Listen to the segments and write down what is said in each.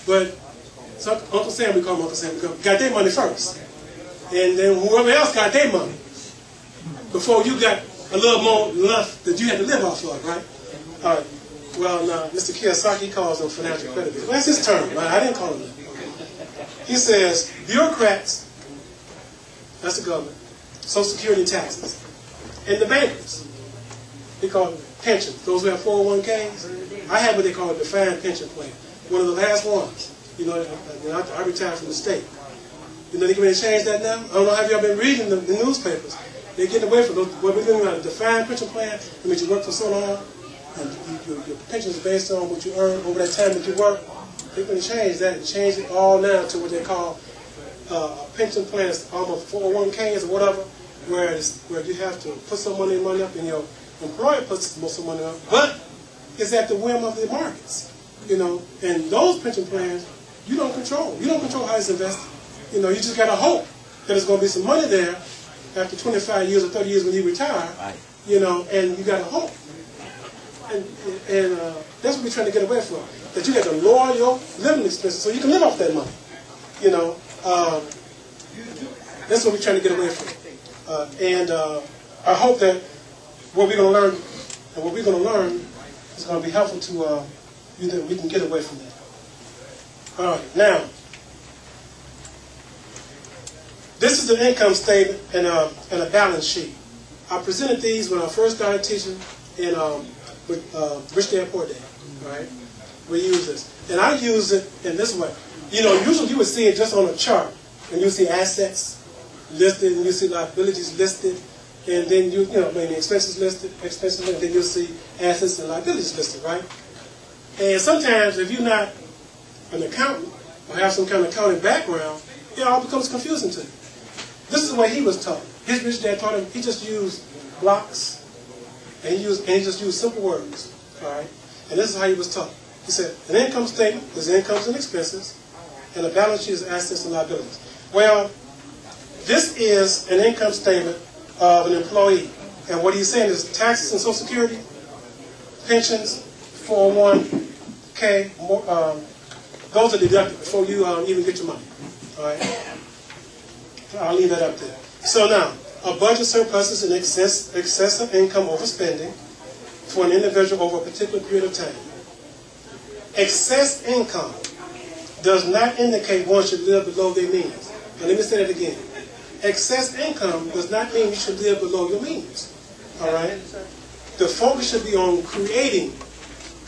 But so Uncle Sam, we call him Uncle Sam, got their money first. And then whoever else got their money before you got a little more left that you had to live off of, right? All right. Well, now, Mr. Kiyosaki calls them financial creditors. Well, that's his term, right? I didn't call him that. He says, bureaucrats, that's the government, Social Security taxes, and the bankers, they call them pensions. Those who have 401ks, I have what they call a defined pension plan. One of the last ones. You know, I retired from the state. You know, they can change that now. I don't know, have y'all been reading the newspapers? They're getting away from those. What we're doing about a defined pension plan, that means you work for so long, and your pension is based on what you earn over that time that you work. They're going to change that and change it all now to what they call a pension plan, almost 401ks or whatever, where you have to put some money up and your employer puts most of the money up, but it's at the whim of the markets. You know, and those pension plans, you don't control. You don't control how it's invested. You know, you just got to hope that there's going to be some money there after 25 years or 30 years when you retire. Right. You know, and you got to hope. And that's what we're trying to get away from. That you got to lower your living expenses so you can live off that money. You know, that's what we're trying to get away from. I hope that what we're going to learn and what we're going to learn is going to be helpful to you, that we can get away from that. All right, now, this is an income statement and a balance sheet. I presented these when I first started teaching with Rich Dad Poor Dad, right? We use this. And I use it in this way. You know, usually you would see it just on a chart, and you see assets listed, and you see liabilities listed, and then you know, maybe expenses listed, and then you'll see assets and liabilities listed, right? And sometimes, if you're not an accountant or have some kind of accounting background, it all becomes confusing to you. This is the way he was taught. His rich dad taught him. He just used blocks, and he just used simple words. All right, and this is how he was taught. He said, an income statement is incomes and expenses, and a balance sheet is assets and liabilities. Well, this is an income statement of an employee, and what he's saying is taxes and Social Security, pensions, 401k, those are deducted before you even get your money. All right, I'll leave that up there. So now, a budget surplus is an excessive income overspending for an individual over a particular period of time. Excess income does not indicate one should live below their means. Now let me say that again. Excess income does not mean you should live below your means. All right? The focus should be on creating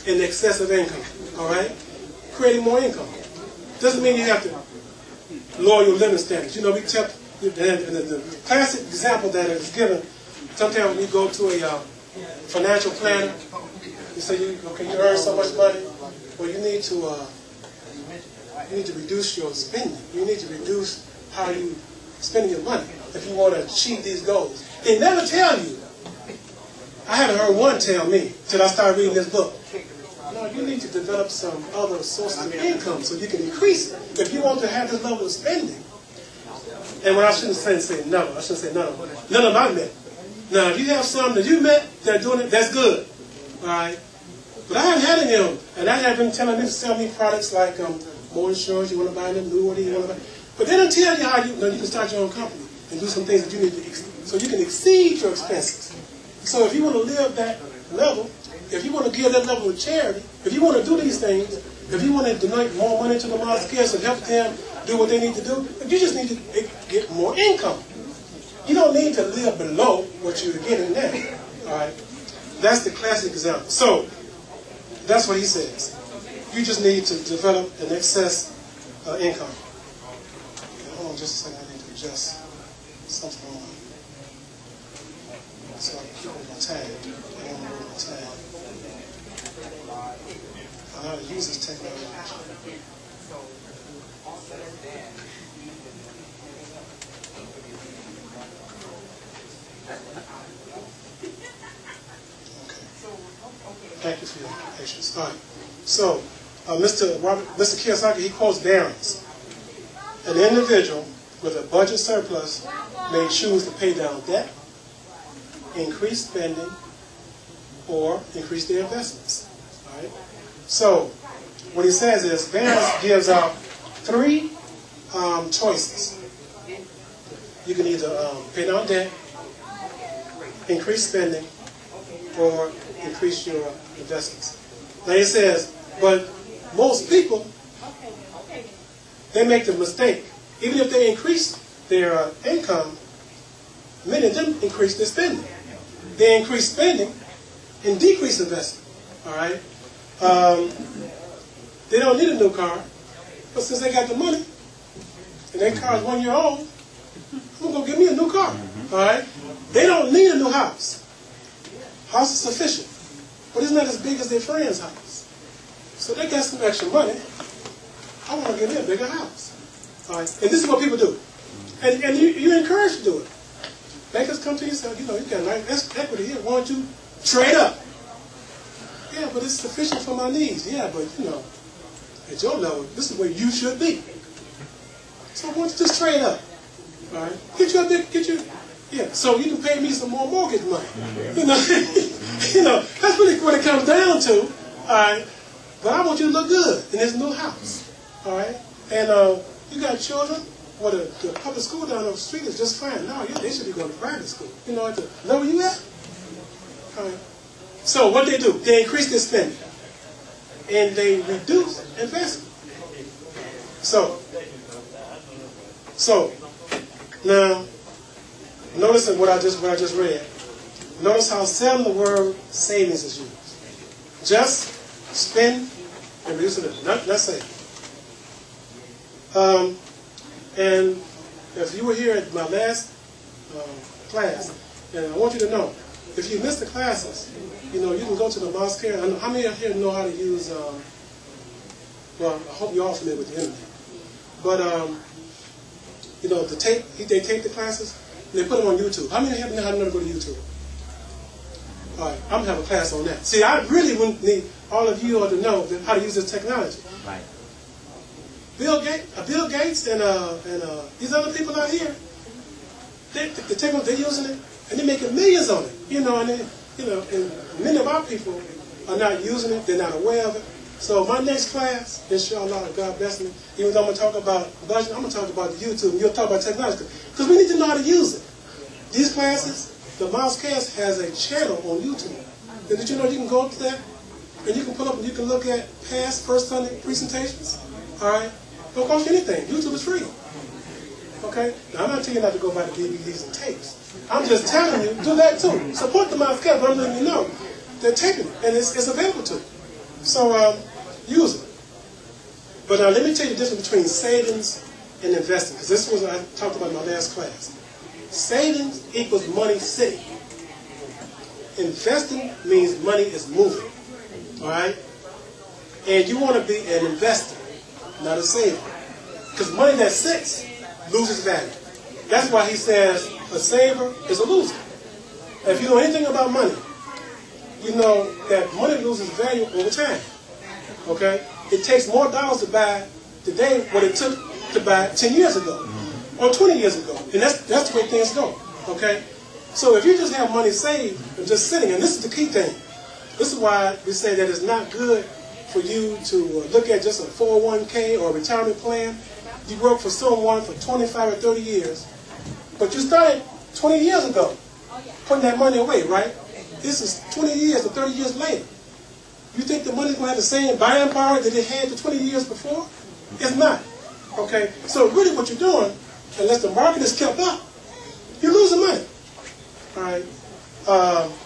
an excessive income. All right? Creating more income. Doesn't mean you have to lower your living standards. You know, we tell the classic example that is given, sometimes when you go to a financial planner, you say, you earn so much money, well, you need to reduce your spending. You need to reduce how you spend your money if you want to achieve these goals. They never tell you. I haven't heard one tell me till I started reading this book. No, you need to develop some other sources of income so you can increase it. If you want to have this level of spending, and when I shouldn't say no, I shouldn't say none of them. None of them I met. Now, if you have some that you met that are doing it, that's good. All right? But I haven't had any of them. And I have been telling them to sell me products like more insurance, you want to buy them, annuity, you want to buy. But they don't tell you how you can start your own company and do some things that you need to, so you can exceed your expenses. So if you want to live that level, if you want to give that level of charity, if you want to do these things, if you want to donate more money to the most kids and help them do what they need to do, you just need to get more income. You don't need to live below what you're getting now. All right? That's the classic example. So that's what he says. You just need to develop an excess income. Okay, hold on just a second. I need to adjust something on. So I can keep on my tag. I don't know my tag. I know how to use this technology. Thank you for your patience. All right. So, Mr. Kiyosaki, he quotes Barron's. An individual with a budget surplus may choose to pay down debt, increase spending, or increase their investments. All right. So, what he says is, Barron's gives out 3 choices. You can either pay down debt, increase spending, or increase your investments. Now he says, but most people, they make the mistake. Even if they increase their income, many of them increase their spending. They increase spending and decrease investment. All right? They don't need a new car, but since they got the money, and their car is 1 year old, I'm going to give me a new car. All right? They don't need a new house. House is sufficient, but it's not as big as their friend's house. So they got some extra money. I want to get me a bigger house. All right? And this is what people do. And you're encouraged to do it. Bankers come to you and say, you know, you got nice equity here. Why don't you trade up? Yeah, but it's sufficient for my needs. Yeah, but, you know, at your level, this is where you should be. So why don't you just trade up? All right? Yeah, so you can pay me some more mortgage money. You know, that's really what it comes down to. All right? But I want you to look good in this new house. All right? And you got children. Well, the public school down the street is just fine. No, yeah, they should be going to private school. You know, at the level you at. All right. So what they do, they increase their spending, and they reduce investment. So now, notice what I just read. Notice how seldom the word savings is used. Just spend and reduce it. Not save. And if you were here at my last class, and I want you to know, if you missed the classes, you know, you can go to the Mosque here. How many of you here know how to use, well, I hope you're all familiar with the internet. But, you know, they tape the classes, and they put them on YouTube. How many of you know how to go to YouTube? All right, I'm going to have a class on that. See, I really wouldn't need all of you all to know how to use this technology. Right. Bill Gates and these other people out here, they're using it, and they're making millions on it. You know, and many of our people are not using it, they're not aware of it. So my next class, inshallah, God bless me, even though I'm going to talk about budget, I'm going to talk about the YouTube, and you'll talk about technology. Because we need to know how to use it. These classes, the Moscast has a channel on YouTube. And did you know you can go up to that, and you can pull up and you can look at past First Sunday presentations? All right? Don't cost you anything. YouTube is free. Okay? Now, I'm not telling you not to go buy the DVDs and tapes. I'm just telling you, do that too. Support the Moscast, but I'm letting you know they're taping it, and it's available to you. So, use it. But let me tell you the difference between savings and investing, because this was what I talked about in my last class. Savings equals money sitting. Investing means money is moving. All right? And you want to be an investor, not a saver. Because money that sits loses value. That's why he says a saver is a loser. If you know anything about money, you know that money loses value over time. Okay? It takes more dollars to buy today what it took to buy 10 years ago or 20 years ago. And that's the way things go. Okay? So if you just have money saved and just sitting, and this is the key thing. This is why we say that it's not good for you to look at just a 401k or a retirement plan. You work for someone for 25 or 30 years, but you started 20 years ago putting that money away, right? This is 20 years or 30 years later. You think the money's going to have the same buying power that it had the 20 years before? It's not. Okay? So really what you're doing, unless the market is kept up, you're losing money. All right?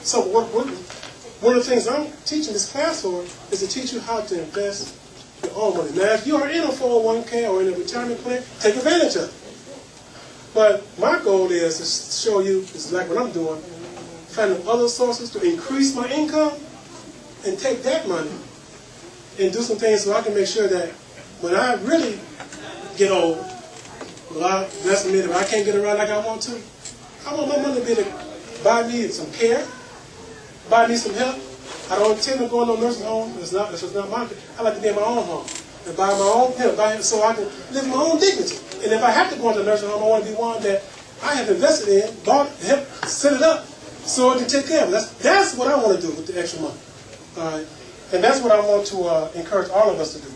So one of the things I'm teaching this class for is to teach you how to invest your own money. Now, if you are in a 401k or in a retirement plan, take advantage of it. But my goal is to show you, it's like what I'm doing, finding other sources to increase my income and take that money and do some things so I can make sure that when I really get old, that's me, that I can't get around like I want to, I want my money to be able to buy me some care, buy me some help. I don't intend on going to no nursing home. It's not my. I like to be in my own home and buy my own help, so I can live my own dignity. And if I have to go into a nursing home, I want to be one that I have invested in, bought, helped set it up, so I can take care of it. That's what I want to do with the extra money. All right, and that's what I want to encourage all of us to do.